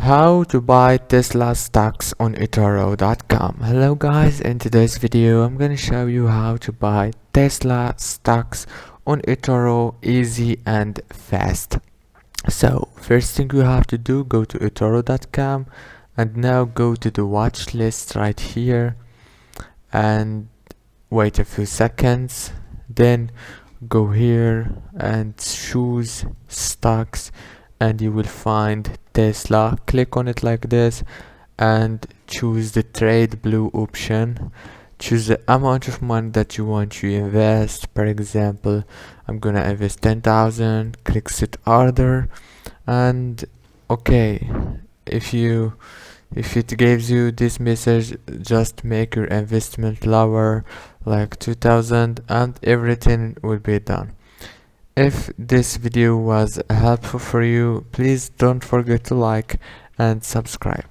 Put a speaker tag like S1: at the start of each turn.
S1: How to buy Tesla stocks on Etoro.com. Hello guys, in today's video I'm gonna show you how to buy Tesla stocks on Etoro easy and fast. So first thing you have to do, go to Etoro.com and now go to the watch list right here and wait a few seconds, then go here and choose stocks and you will find Tesla. Click on it like this and choose the trade blue option. Choose the amount of money that you want to invest. For example, I'm gonna invest 10,000. Click set order and okay, if it gives you this message, just make your investment lower, like 2,000, and everything will be done. If this video was helpful for you, please don't forget to like and subscribe.